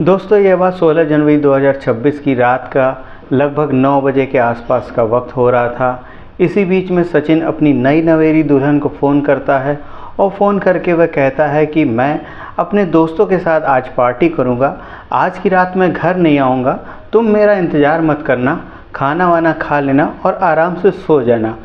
दोस्तों ये बात 16 जनवरी 2026 की रात का लगभग 9 बजे के आसपास का वक्त हो रहा था। इसी बीच में सचिन अपनी नई नवेली दुल्हन को फ़ोन करता है और फ़ोन करके वह कहता है कि मैं अपने दोस्तों के साथ आज पार्टी करूंगा, आज की रात मैं घर नहीं आऊंगा, तुम मेरा इंतज़ार मत करना, खाना वाना खा लेना और आराम से सो जाना।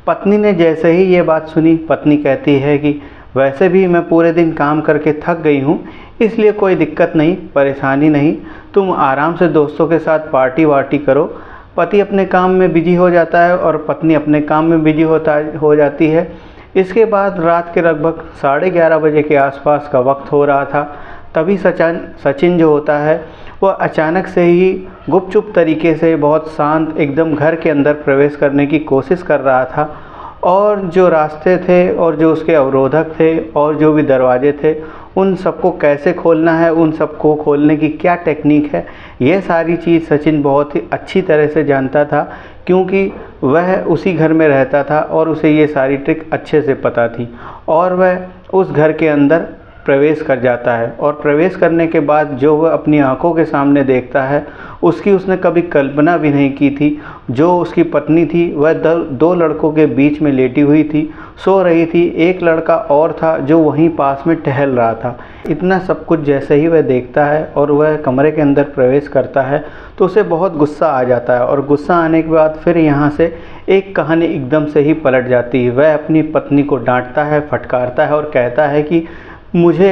पत्नी ने जैसे ही ये बात सुनी, पत्नी कहती है कि वैसे भी मैं पूरे दिन काम करके थक गई हूँ, इसलिए कोई दिक्कत नहीं, परेशानी नहीं, तुम आराम से दोस्तों के साथ पार्टी वार्टी करो। पति अपने काम में बिजी हो जाता है और पत्नी अपने काम में बिजी हो जाती है। इसके बाद रात के लगभग 11:30 बजे के आसपास का वक्त हो रहा था। तभी सचिन जो होता है वह अचानक से ही गुपचुप तरीके से बहुत शांत एकदम घर के अंदर प्रवेश करने की कोशिश कर रहा था। और जो रास्ते थे और जो उसके अवरोधक थे और जो भी दरवाजे थे, उन सबको कैसे खोलना है, उन सबको खोलने की क्या टेक्निक है, ये सारी चीज़ सचिन बहुत ही अच्छी तरह से जानता था, क्योंकि वह उसी घर में रहता था और उसे ये सारी ट्रिक अच्छे से पता थी। और वह उस घर के अंदर प्रवेश कर जाता है और प्रवेश करने के बाद जो वह अपनी आंखों के सामने देखता है, उसकी उसने कभी कल्पना भी नहीं की थी। जो उसकी पत्नी थी वह दो लड़कों के बीच में लेटी हुई थी, सो रही थी। एक लड़का और था जो वहीं पास में टहल रहा था। इतना सब कुछ जैसे ही वह देखता है और वह कमरे के अंदर प्रवेश करता है तो उसे बहुत गुस्सा आ जाता है। और गुस्सा आने के बाद फिर यहाँ से एक कहानी एकदम से ही पलट जाती है। वह अपनी पत्नी को डांटता है, फटकारता है और कहता है कि मुझे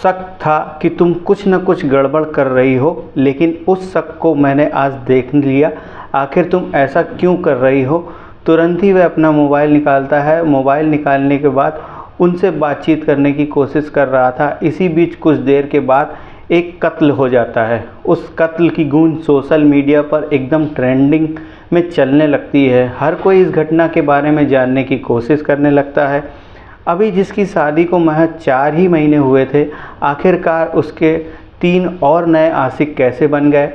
शक था कि तुम कुछ न कुछ गड़बड़ कर रही हो, लेकिन उस शक को मैंने आज देख लिया। आखिर तुम ऐसा क्यों कर रही हो? तुरंत ही वह अपना मोबाइल निकालता है। मोबाइल निकालने के बाद उनसे बातचीत करने की कोशिश कर रहा था। इसी बीच कुछ देर के बाद एक कत्ल हो जाता है। उस कत्ल की गूंज सोशल मीडिया पर एकदम ट्रेंडिंग में चलने लगती है। हर कोई इस घटना के बारे में जानने की कोशिश करने लगता है। अभी जिसकी शादी को महज 4 ही महीने हुए थे, आखिरकार उसके 3 और नए आशिक कैसे बन गए?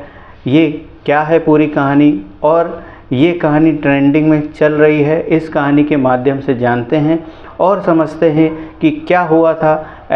ये क्या है पूरी कहानी, और ये कहानी ट्रेंडिंग में चल रही है। इस कहानी के माध्यम से जानते हैं और समझते हैं कि क्या हुआ था।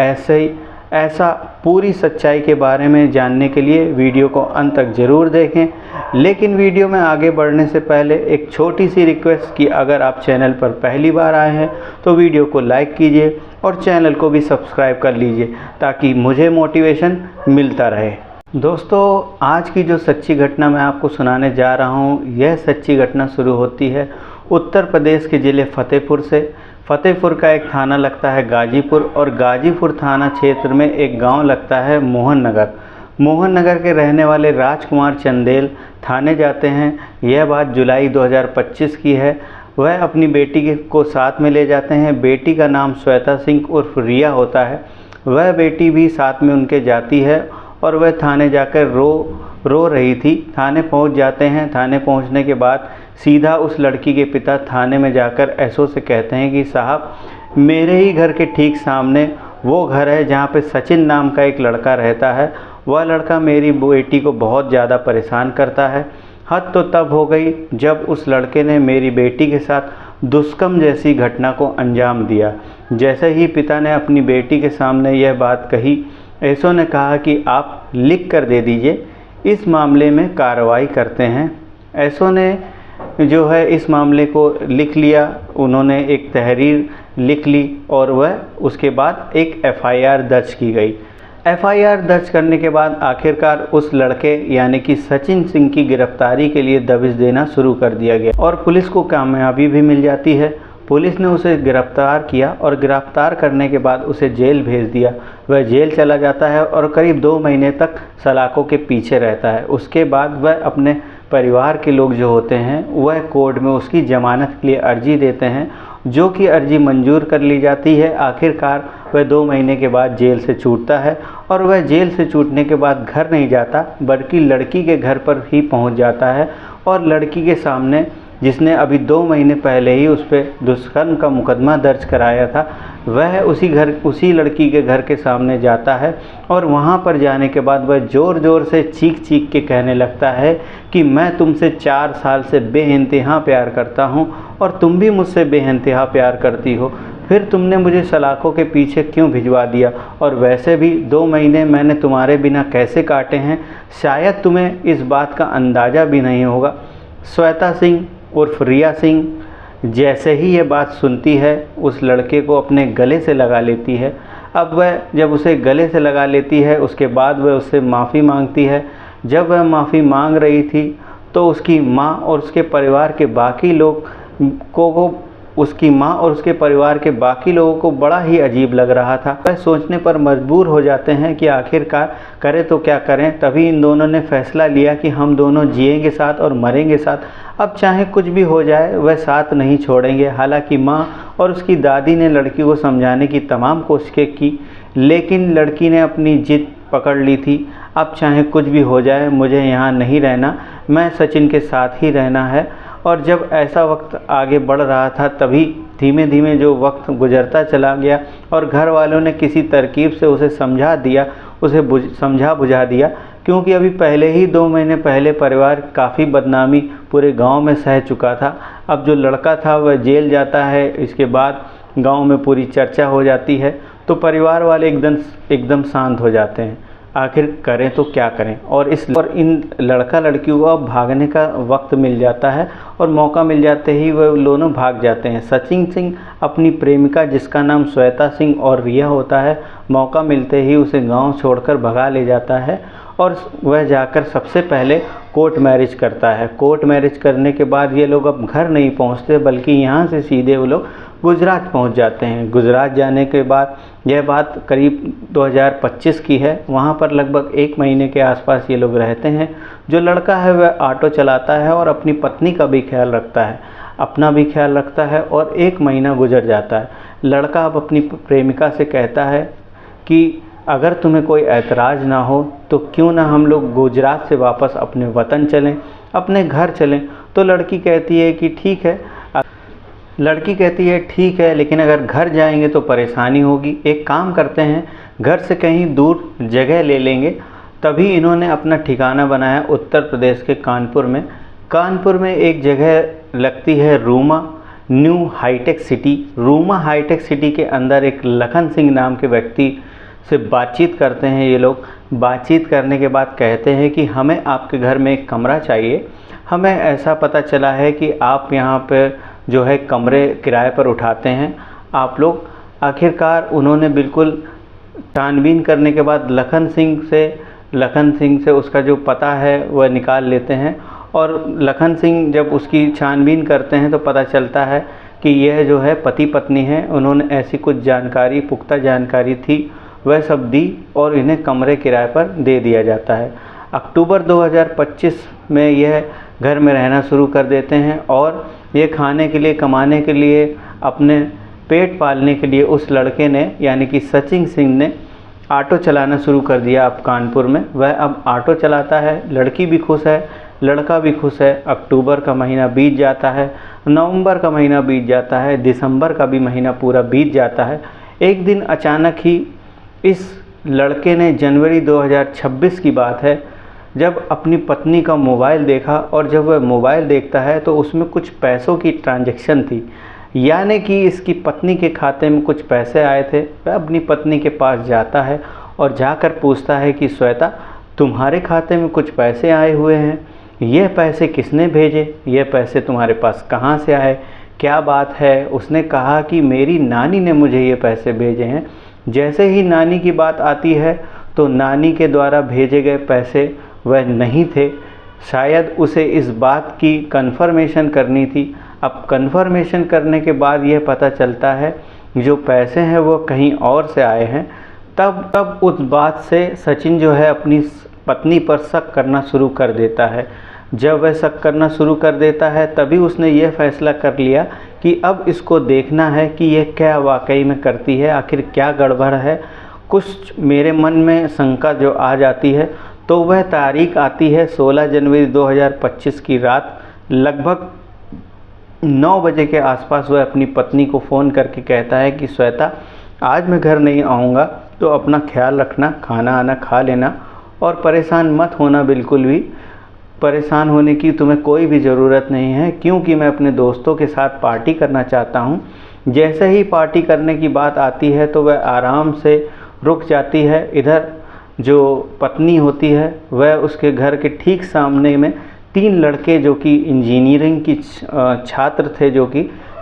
ऐसा पूरी सच्चाई के बारे में जानने के लिए वीडियो को अंत तक ज़रूर देखें। लेकिन वीडियो में आगे बढ़ने से पहले एक छोटी सी रिक्वेस्ट कि अगर आप चैनल पर पहली बार आए हैं तो वीडियो को लाइक कीजिए और चैनल को भी सब्सक्राइब कर लीजिए, ताकि मुझे मोटिवेशन मिलता रहे। दोस्तों, आज की जो सच्ची घटना मैं आपको सुनाने जा रहा हूँ, यह सच्ची घटना शुरू होती है उत्तर प्रदेश के ज़िले फतेहपुर से। फतेहपुर का एक थाना लगता है गाजीपुर, और गाजीपुर थाना क्षेत्र में एक गांव लगता है मोहन नगर। मोहन नगर के रहने वाले राजकुमार चंदेल थाने जाते हैं। यह बात जुलाई 2025 की है। वह अपनी बेटी को साथ में ले जाते हैं। बेटी का नाम श्वेता सिंह उर्फ रिया होता है। वह बेटी भी साथ में उनके जाती है और वह थाने जाकर रो रही थी। थाने पहुंच जाते हैं। थाने पहुंचने के बाद सीधा उस लड़की के पिता थाने में जाकर एसओ से कहते हैं कि साहब, मेरे ही घर के ठीक सामने वो घर है जहाँ पे सचिन नाम का एक लड़का रहता है। वह लड़का मेरी बेटी को बहुत ज़्यादा परेशान करता है। हद तो तब हो गई जब उस लड़के ने मेरी बेटी के साथ दुष्कर्म जैसी घटना को अंजाम दिया। जैसे ही पिता ने अपनी बेटी के सामने यह बात कही, एसओ ने कहा कि आप लिख कर दे दीजिए, इस मामले में कार्रवाई करते हैं। एसओ ने जो है इस मामले को लिख लिया। उन्होंने एक तहरीर लिख ली और वह उसके बाद एक एफआईआर दर्ज की गई। एफआईआर दर्ज करने के बाद आखिरकार उस लड़के यानी कि सचिन सिंह की गिरफ्तारी के लिए दबिश देना शुरू कर दिया गया और पुलिस को कामयाबी भी मिल जाती है। पुलिस ने उसे गिरफ्तार किया और गिरफ्तार करने के बाद उसे जेल भेज दिया। वह जेल चला जाता है और करीब 2 महीने तक सलाखों के पीछे रहता है। उसके बाद वह अपने परिवार के लोग जो होते हैं वह कोर्ट में उसकी ज़मानत के लिए अर्जी देते हैं, जो कि अर्जी मंजूर कर ली जाती है। आखिरकार वह 2 महीने के बाद जेल से छूटता है और वह जेल से छूटने के बाद घर नहीं जाता, बल्कि लड़की के घर पर ही पहुंच जाता है और लड़की के सामने, जिसने अभी 2 महीने पहले ही उस पर दुष्कर्म का मुकदमा दर्ज कराया था, वह उसी लड़की के घर के सामने जाता है। और वहाँ पर जाने के बाद वह ज़ोर ज़ोर से चीख चीख के कहने लगता है कि मैं तुमसे 4 साल से बेइंतहा प्यार करता हूँ और तुम भी मुझसे बेइंतहा प्यार करती हो। फिर तुमने मुझे सलाखों के पीछे क्यों भिजवा दिया, और वैसे भी 2 महीने मैंने तुम्हारे बिना कैसे काटे हैं, शायद तुम्हें इस बात का अंदाज़ा भी नहीं होगा। श्वेता सिंह उर्फ रिया सिंह जैसे ही ये बात सुनती है उस लड़के को अपने गले से लगा लेती है। अब वह जब उसे गले से लगा लेती है उसके बाद वह उससे माफ़ी मांगती है। जब वह माफ़ी मांग रही थी तो उसकी माँ और उसके परिवार के बाकी लोग को उसकी माँ और उसके परिवार के बाकी लोगों को बड़ा ही अजीब लग रहा था। वह सोचने पर मजबूर हो जाते हैं कि आखिरकार करें तो क्या करें। तभी इन दोनों ने फैसला लिया कि हम दोनों जिएंगे साथ और मरेंगे साथ। अब चाहे कुछ भी हो जाए वह साथ नहीं छोड़ेंगे। हालांकि माँ और उसकी दादी ने लड़की को समझाने की तमाम कोशिशें की, लेकिन लड़की ने अपनी जिद पकड़ ली थी। अब चाहे कुछ भी हो जाए मुझे यहाँ नहीं रहना, मैं सचिन के साथ ही रहना है। और जब ऐसा वक्त आगे बढ़ रहा था तभी धीमे धीमे जो वक्त गुजरता चला गया और घर वालों ने किसी तरकीब से उसे समझा दिया, उसे समझा बुझा दिया, क्योंकि अभी पहले ही 2 महीने पहले परिवार काफ़ी बदनामी पूरे गांव में सह चुका था। अब जो लड़का था वह जेल जाता है, इसके बाद गांव में पूरी चर्चा हो जाती है, तो परिवार वाले एकदम शांत हो जाते हैं। आखिर करें तो क्या करें। और इन लड़का लड़कियों को अब भागने का वक्त मिल जाता है और मौका मिल जाते ही वह दोनों भाग जाते हैं। सचिन सिंह अपनी प्रेमिका जिसका नाम श्वेता सिंह और रिया होता है, मौका मिलते ही उसे गांव छोड़कर भगा ले जाता है और वह जाकर सबसे पहले कोर्ट मैरिज करता है। कोर्ट मैरिज करने के बाद ये लोग अब घर नहीं पहुंचते बल्कि यहाँ से सीधे वो लोग गुजरात पहुंच जाते हैं। गुजरात जाने के बाद यह बात करीब 2025 की है। वहाँ पर लगभग 1 महीने के आसपास ये लोग रहते हैं। जो लड़का है वह ऑटो चलाता है और अपनी पत्नी का भी ख्याल रखता है, अपना भी ख्याल रखता है। और 1 महीना गुजर जाता है। लड़का अब अपनी प्रेमिका से कहता है कि अगर तुम्हें कोई ऐतराज़ ना हो तो क्यों ना हम लोग गुजरात से वापस अपने वतन चलें, अपने घर चलें। तो लड़की कहती है कि ठीक है, लेकिन अगर घर जाएंगे तो परेशानी होगी। एक काम करते हैं, घर से कहीं दूर जगह ले लेंगे। तभी इन्होंने अपना ठिकाना बनाया उत्तर प्रदेश के कानपुर में। कानपुर में एक जगह लगती है Rooma new hitech city. Rooma hitech city के अंदर एक लखन सिंह नाम के व्यक्ति से बातचीत करते हैं। ये लोग बातचीत करने के बाद कहते हैं कि हमें आपके घर में एक कमरा चाहिए। हमें ऐसा पता चला है कि आप यहाँ पे जो है कमरे किराए पर उठाते हैं आप लोग। आखिरकार उन्होंने बिल्कुल छानबीन करने के बाद लखन सिंह से उसका जो पता है वह निकाल लेते हैं। और लखन सिंह जब उसकी छानबीन करते हैं तो पता चलता है कि यह जो है पति पत्नी हैं। उन्होंने ऐसी कुछ जानकारी, पुख्ता जानकारी थी, वह सब दी और इन्हें कमरे किराए पर दे दिया जाता है। अक्टूबर 2025 में यह घर में रहना शुरू कर देते हैं और ये खाने के लिए, कमाने के लिए, अपने पेट पालने के लिए उस लड़के ने यानी कि सचिन सिंह ने ऑटो चलाना शुरू कर दिया। अब कानपुर में वह अब ऑटो चलाता है। लड़की भी खुश है, लड़का भी खुश है। अक्टूबर का महीना बीत जाता है, नवंबर का महीना बीत जाता है, दिसंबर का भी महीना पूरा बीत जाता है। एक दिन अचानक ही इस लड़के ने, जनवरी 2026 की बात है, जब अपनी पत्नी का मोबाइल देखा और जब वह मोबाइल देखता है तो उसमें कुछ पैसों की ट्रांजैक्शन थी, यानी कि इसकी पत्नी के खाते में कुछ पैसे आए थे। वह अपनी पत्नी के पास जाता है और जाकर पूछता है कि श्वेता, तुम्हारे खाते में कुछ पैसे आए हुए हैं, ये पैसे किसने भेजे, ये पैसे तुम्हारे पास कहाँ से आए, क्या बात है। उसने कहा कि मेरी नानी ने मुझे ये पैसे भेजे हैं। जैसे ही नानी की बात आती है तो नानी के द्वारा भेजे गए पैसे वह नहीं थे। शायद उसे इस बात की कन्फर्मेशन करनी थी। अब कन्फर्मेशन करने के बाद यह पता चलता है जो पैसे हैं वो कहीं और से आए हैं। तब उस बात से सचिन जो है अपनी पत्नी पर शक करना शुरू कर देता है। जब वह शक करना शुरू कर देता है तभी उसने ये फैसला कर लिया कि अब इसको देखना है कि यह क्या वाकई में करती है, आखिर क्या गड़बड़ है। कुछ मेरे मन में शंका जो आ जाती है तो वह तारीख आती है 16 जनवरी 2025 की रात। लगभग 9 बजे के आसपास वह अपनी पत्नी को फ़ोन करके कहता है कि श्वेता, आज मैं घर नहीं आऊँगा तो अपना ख्याल रखना, खाना आना खा लेना और परेशान मत होना। बिल्कुल भी परेशान होने की तुम्हें कोई भी ज़रूरत नहीं है, क्योंकि मैं अपने दोस्तों के साथ पार्टी करना चाहता हूँ। जैसे ही पार्टी करने की बात आती है तो वह आराम से रुक जाती है। इधर जो पत्नी होती है वह उसके घर के ठीक सामने में 3 लड़के जो कि इंजीनियरिंग की छात्र थे, जो कि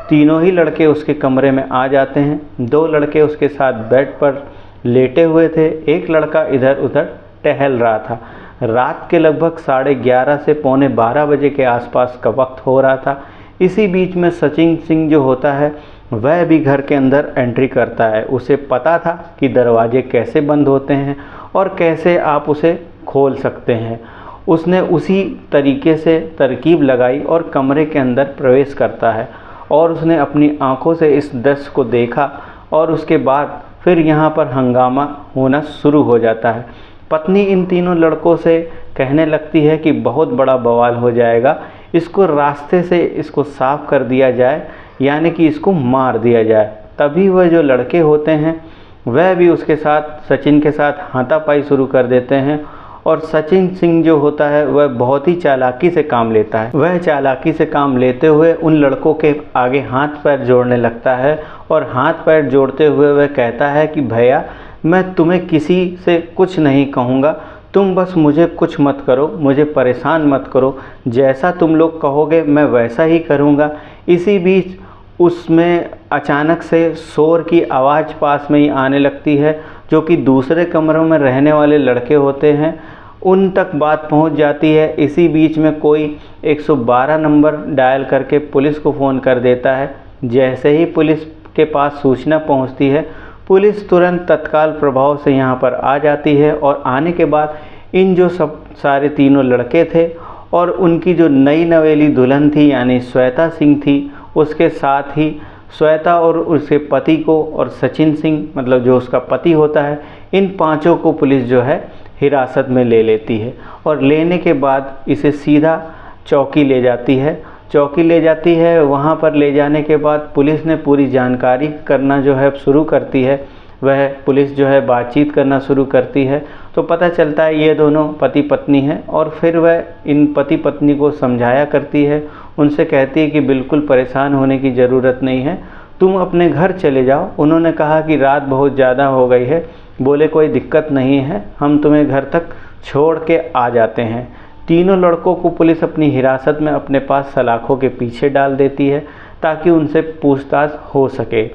तीनों ही लड़के उसके कमरे में आ जाते हैं। 2 लड़के उसके साथ बेड पर लेटे हुए थे, एक लड़का इधर उधर टहल रहा था। रात के लगभग 11:30 से पौने 12 बजे के आसपास का वक्त हो रहा था। इसी बीच में सचिन सिंह जो होता है वह भी घर के अंदर एंट्री करता है। उसे पता था कि दरवाजे कैसे बंद होते हैं और कैसे आप उसे खोल सकते हैं। उसने उसी तरीके से तरकीब लगाई और कमरे के अंदर प्रवेश करता है और उसने अपनी आंखों से इस दृश्य को देखा और उसके बाद फिर यहाँ पर हंगामा होना शुरू हो जाता है। पत्नी इन तीनों लड़कों से कहने लगती है कि बहुत बड़ा बवाल हो जाएगा, इसको रास्ते से इसको साफ कर दिया जाए, यानी कि इसको मार दिया जाए। तभी वह जो लड़के होते हैं वह भी उसके साथ सचिन के साथ हाथापाई शुरू कर देते हैं और सचिन सिंह जो होता है वह बहुत ही चालाकी से काम लेता है। वह चालाकी से काम लेते हुए उन लड़कों के आगे हाथ पैर जोड़ने लगता है और हाथ पैर जोड़ते हुए वह कहता है कि भैया, मैं तुम्हें किसी से कुछ नहीं कहूँगा, तुम बस मुझे कुछ मत करो, मुझे परेशान मत करो, जैसा तुम लोग कहोगे मैं वैसा ही करूँगा। इसी बीच उसमें अचानक से शोर की आवाज़ पास में ही आने लगती है, जो कि दूसरे कमरों में रहने वाले लड़के होते हैं उन तक बात पहुंच जाती है। इसी बीच में कोई 112 नंबर डायल करके पुलिस को फ़ोन कर देता है। जैसे ही पुलिस के पास सूचना पहुंचती है, पुलिस तुरंत तत्काल प्रभाव से यहां पर आ जाती है और आने के बाद इन जो सब सारे तीनों लड़के थे और उनकी जो नई नवेली दुल्हन थी यानी श्वेता सिंह थी, उसके साथ ही श्वेता और उसके पति को और सचिन सिंह मतलब जो उसका पति होता है, इन पांचों को पुलिस जो है हिरासत में ले लेती है और लेने के बाद इसे सीधा चौकी ले जाती है। चौकी ले जाती है, वहाँ पर ले जाने के बाद पुलिस ने पूरी जानकारी करना जो है शुरू करती है। वह पुलिस जो है बातचीत करना शुरू करती है तो पता चलता है ये दोनों पति पत्नी हैं और फिर वह इन पति पत्नी को समझाया करती है, उनसे कहती है कि बिल्कुल परेशान होने की ज़रूरत नहीं है, तुम अपने घर चले जाओ। उन्होंने कहा कि रात बहुत ज़्यादा हो गई है, बोले कोई दिक्कत नहीं है, हम तुम्हें घर तक छोड़ के आ जाते हैं। तीनों लड़कों को पुलिस अपनी हिरासत में अपने पास सलाखों के पीछे डाल देती है ताकि उनसे पूछताछ हो सके।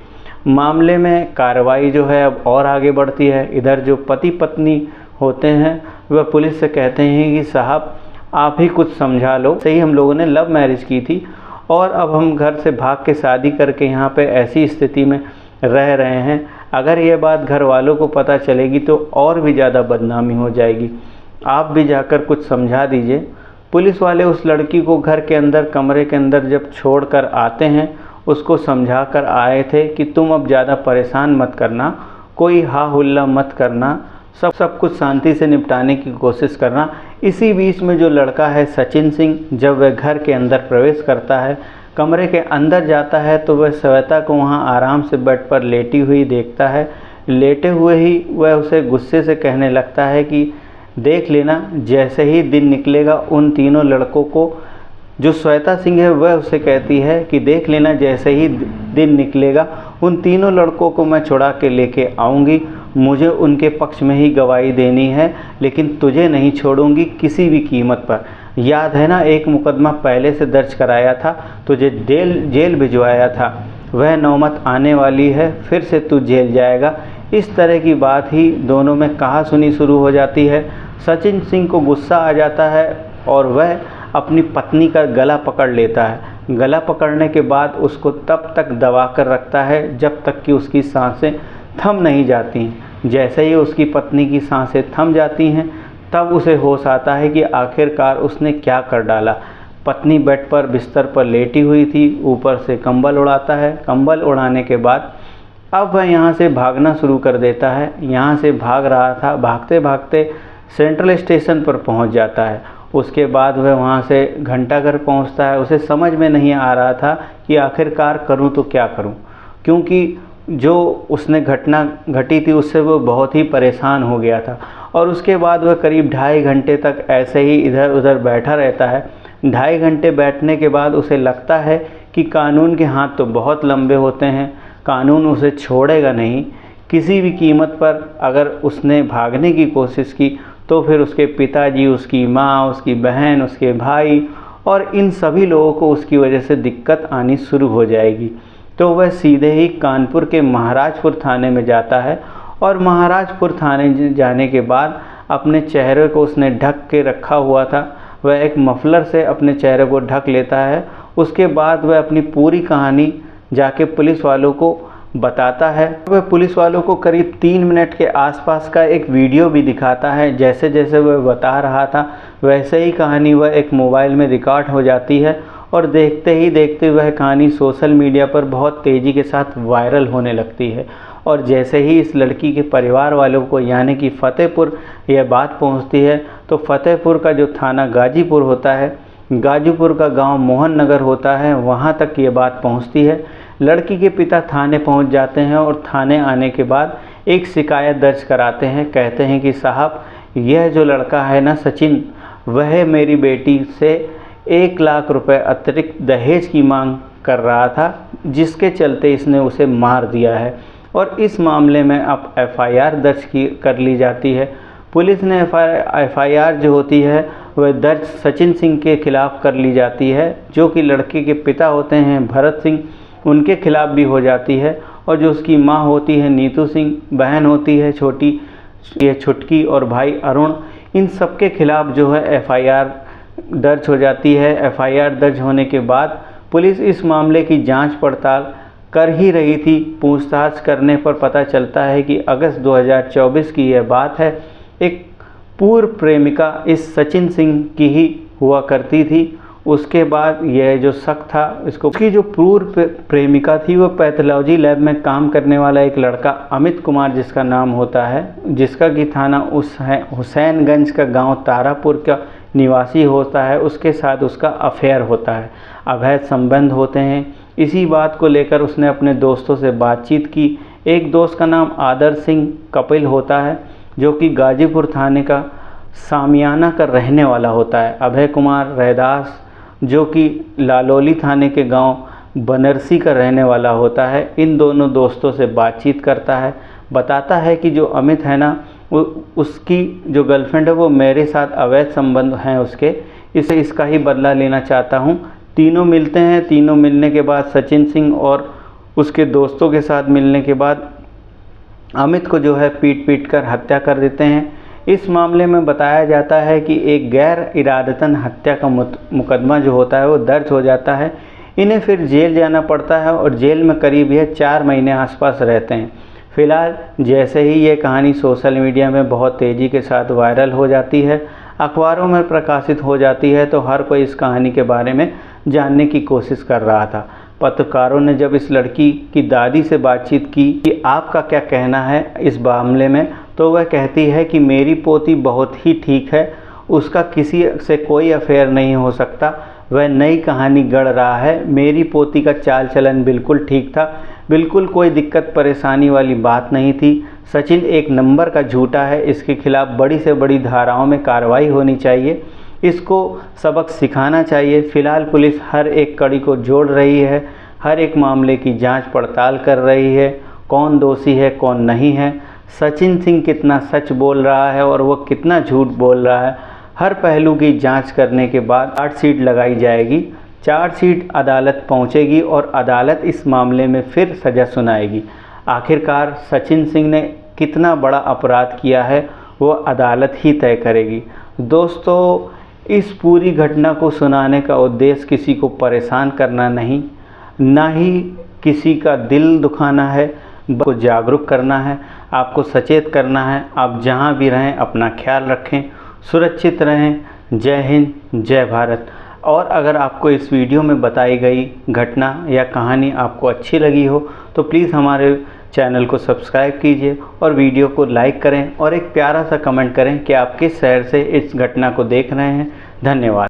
मामले में कार्रवाई जो है अब और आगे बढ़ती है। इधर जो पति पत्नी होते हैं वह पुलिस से कहते हैं कि साहब आप ही कुछ समझा लो, सही हम लोगों ने लव मैरिज की थी और अब हम घर से भाग के शादी करके यहाँ पे ऐसी स्थिति में रह रहे हैं, अगर ये बात घर वालों को पता चलेगी तो और भी ज़्यादा बदनामी हो जाएगी, आप भी जाकर कुछ समझा दीजिए। पुलिस वाले उस लड़की को घर के अंदर कमरे के अंदर जब छोड़ कर आते हैं, उसको समझा कर आए थे कि तुम अब ज़्यादा परेशान मत करना, कोई हा हुल्ला मत करना, सब कुछ शांति से निपटाने की कोशिश करना। इसी बीच में जो लड़का है सचिन सिंह, जब वह घर के अंदर प्रवेश करता है, कमरे के अंदर जाता है तो वह श्वेता को वहां आराम से बेड पर लेटी हुई देखता है। लेटे हुए ही वह उसे गुस्से से कहने लगता है कि देख लेना, जैसे ही दिन निकलेगा उन तीनों लड़कों को, जो श्वेता सिंह है वह उसे कहती है कि देख लेना जैसे ही दिन निकलेगा उन तीनों लड़कों को मैं छुड़ा के लेके आऊँगी, मुझे उनके पक्ष में ही गवाही देनी है, लेकिन तुझे नहीं छोड़ूंगी किसी भी कीमत पर। याद है ना, एक मुकदमा पहले से दर्ज कराया था, तुझे जेल भिजवाया था, वह नौबत आने वाली है, फिर से तू जेल जाएगा। इस तरह की बात ही दोनों में कहा सुनी शुरू हो जाती है। सचिन सिंह को गुस्सा आ जाता है और वह अपनी पत्नी का गला पकड़ लेता है। गला पकड़ने के बाद उसको तब तक दबा कर रखता है जब तक कि उसकी सांसें थम नहीं जाती। जैसे ही उसकी पत्नी की सांसें थम जाती हैं तब उसे होश आता है कि आखिरकार उसने क्या कर डाला। पत्नी बेड पर बिस्तर पर लेटी हुई थी, ऊपर से कंबल उड़ाता है। कंबल उड़ाने के बाद अब वह यहाँ से भागना शुरू कर देता है। यहाँ से भाग रहा था, भागते भागते सेंट्रल स्टेशन पर पहुँच जाता है। उसके बाद वह वहाँ से घंटाघर पहुँचता है। उसे समझ में नहीं आ रहा था कि आखिरकार करूँ तो क्या करूँ, क्योंकि जो उसने घटना घटी थी उससे वो बहुत ही परेशान हो गया था। और उसके बाद वह करीब 2.5 घंटे तक ऐसे ही इधर उधर बैठा रहता है। 2.5 घंटे बैठने के बाद उसे लगता है कि कानून के हाथ तो बहुत लंबे होते हैं, कानून उसे छोड़ेगा नहीं। किसी भी कीमत पर अगर उसने भागने की कोशिश की तो फिर उसके पिताजी, उसकी माँ, उसकी बहन, उसके भाई और इन सभी लोगों को उसकी वजह से दिक्कत आनी शुरू हो जाएगी। तो वह सीधे ही कानपुर के महाराजपुर थाने में जाता है और महाराजपुर थाने जाने के बाद अपने चेहरे को उसने ढक के रखा हुआ था, वह एक मफलर से अपने चेहरे को ढक लेता है। उसके बाद वह अपनी पूरी कहानी जाके पुलिस वालों को बताता है। वह पुलिस वालों को करीब 3 मिनट के आसपास का एक वीडियो भी दिखाता है। जैसे जैसे वह बता रहा था वैसे ही कहानी वह एक मोबाइल में रिकॉर्ड हो जाती है और देखते ही देखते वह कहानी सोशल मीडिया पर बहुत तेज़ी के साथ वायरल होने लगती है। और जैसे ही इस लड़की के परिवार वालों को यानी कि फ़तेहपुर यह बात पहुंचती है तो फ़तेहपुर का जो थाना गाजीपुर होता है, गाजीपुर का गांव मोहन नगर होता है, वहां तक ये बात पहुंचती है। लड़की के पिता थाने पहुंच जाते हैं और थाने आने के बाद एक शिकायत दर्ज कराते हैं। कहते हैं कि साहब, यह जो लड़का है ना सचिन, वह मेरी बेटी से 1 लाख रुपए अतिरिक्त दहेज की मांग कर रहा था, जिसके चलते इसने उसे मार दिया है। और इस मामले में अब FIR दर्ज कर ली जाती है। पुलिस ने FIR जो होती है वह दर्ज सचिन सिंह के खिलाफ़ कर ली जाती है, जो कि लड़के के पिता होते हैं भरत सिंह, उनके खिलाफ़ भी हो जाती है। और जो उसकी माँ होती है नीतू सिंह, बहन होती है छुटकी और भाई अरुण, इन सब के खिलाफ़ जो है FIR दर्ज हो जाती है। FIR दर्ज होने के बाद पुलिस इस मामले की जांच पड़ताल कर ही रही थी। पूछताछ करने पर पता चलता है कि अगस्त 2024 की यह बात है। एक पूर्व प्रेमिका इस सचिन सिंह की ही हुआ करती थी। उसके बाद यह जो शक था उसकी जो पूर्व प्रेमिका थी वो पैथोलॉजी लैब में काम करने वाला एक लड़का अमित कुमार जिसका नाम होता है, जिसका कि थाना हुसैनगंज का गांव तारापुर का निवासी होता है, उसके साथ उसका अफेयर होता है, अवैध संबंध होते हैं। इसी बात को लेकर उसने अपने दोस्तों से बातचीत की। एक दोस्त का नाम आदर सिंह कपिल होता है, जो कि गाजीपुर थाने का सामियाना का रहने वाला होता है। अभय कुमार रैदास जो कि लालौली थाने के गांव बनरसी का रहने वाला होता है। इन दोनों दोस्तों से बातचीत करता है, बताता है कि जो अमित है ना, उसकी जो गर्लफ्रेंड है वो मेरे साथ अवैध संबंध हैं उसके, इसका ही बदला लेना चाहता हूँ। तीनों मिलते हैं। तीनों मिलने के बाद सचिन सिंह और उसके दोस्तों के साथ मिलने के बाद अमित को जो है पीट कर हत्या कर देते हैं। इस मामले में बताया जाता है कि एक गैर इरादतन हत्या का मुकदमा जो होता है वो दर्ज हो जाता है। इन्हें फिर जेल जाना पड़ता है और जेल में करीब यह 4 महीने आसपास रहते हैं। फिलहाल जैसे ही ये कहानी सोशल मीडिया में बहुत तेज़ी के साथ वायरल हो जाती है, अखबारों में प्रकाशित हो जाती है, तो हर कोई इस कहानी के बारे में जानने की कोशिश कर रहा था। पत्रकारों ने जब इस लड़की की दादी से बातचीत की कि आपका क्या कहना है इस मामले में, तो वह कहती है कि मेरी पोती बहुत ही ठीक है, उसका किसी से कोई अफेयर नहीं हो सकता, वह नई कहानी गढ़ रहा है। मेरी पोती का चाल चलन बिल्कुल ठीक था, बिल्कुल कोई दिक्कत परेशानी वाली बात नहीं थी। सचिन एक नंबर का झूठा है, इसके खिलाफ़ बड़ी से बड़ी धाराओं में कार्रवाई होनी चाहिए, इसको सबक सिखाना चाहिए। फ़िलहाल पुलिस हर एक कड़ी को जोड़ रही है, हर एक मामले की जांच पड़ताल कर रही है, कौन दोषी है कौन नहीं है, सचिन सिंह कितना सच बोल रहा है और वो कितना झूठ बोल रहा है, हर पहलू की जांच करने के बाद चार्जशीट लगाई जाएगी। चार्जशीट अदालत पहुंचेगी और अदालत इस मामले में फिर सज़ा सुनाएगी। आखिरकार सचिन सिंह ने कितना बड़ा अपराध किया है वो अदालत ही तय करेगी। दोस्तों, इस पूरी घटना को सुनाने का उद्देश्य किसी को परेशान करना नहीं, ना ही किसी का दिल दुखाना है, को जागरूक करना है, आपको सचेत करना है। आप जहां भी रहें अपना ख्याल रखें, सुरक्षित रहें। जय हिंद, जय भारत। और अगर आपको इस वीडियो में बताई गई घटना या कहानी आपको अच्छी लगी हो तो प्लीज़ हमारे चैनल को सब्सक्राइब कीजिए और वीडियो को लाइक करें और एक प्यारा सा कमेंट करें कि आप किस शहर से इस घटना को देख रहे हैं। धन्यवाद।